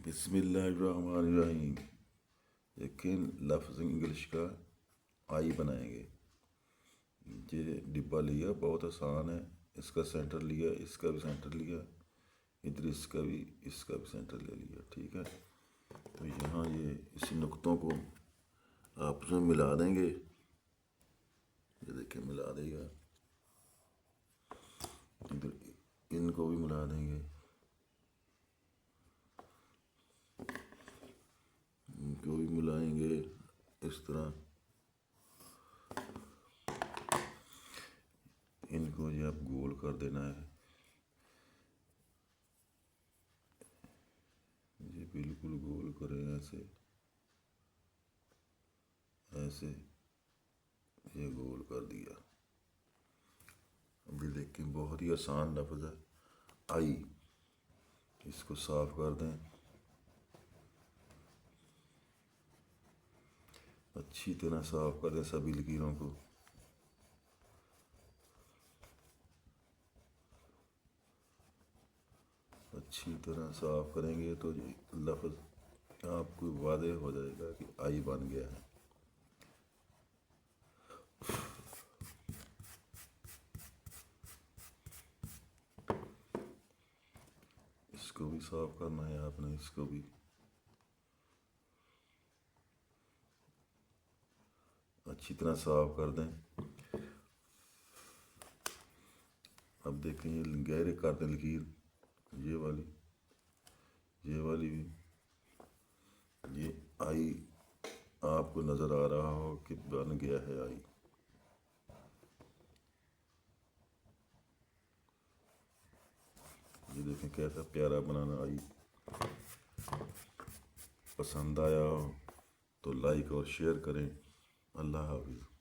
بسم اللہ الرحمن الرحیم۔ لیکن لفظ انگلش کا آئی بنائیں گے۔ یہ ڈبہ لیا، بہت آسان ہے۔ اس کا سینٹر لیا، اس کا بھی سینٹر لیا، ادھر اس کا بھی سینٹر لے لیا، ٹھیک ہے۔ تو یہاں یہ اس نقطوں کو آپس میں ملا دیں گے، یہ دیکھیں ملا دے گا، ادھر ان کو بھی ملا دیں گے، ان کو بھی ملائیں گے اس طرح۔ ان کو یہ اب گول کر دینا ہے، یہ بالکل گول کریں ایسے ایسے، یہ گول کر دیا۔ ابھی دیکھیں بہت ہی آسان لفظ ہے آئی۔ اس کو صاف کر دیں اچھی طرح، صاف کر دیں سبھی لکیروں کو۔ اچھی طرح صاف کریں گے تو لفظ آپ کو واضح ہو جائے گا کہ آئی بن گیا ہے۔ اس کو بھی صاف کرنا ہے آپ نے، اس کو بھی اچھی طرح صاف کر دیں۔ اب دیکھیں یہ گہرے کر دیں لکیر، یہ والی بھی، یہ آئی آپ کو نظر آ رہا ہو کہ بن گیا ہے آئی۔ یہ دیکھیں کیسا پیارا بنانا آئی۔ پسند آیا ہو تو لائک اور شیئر کریں۔ اللہ حافظ۔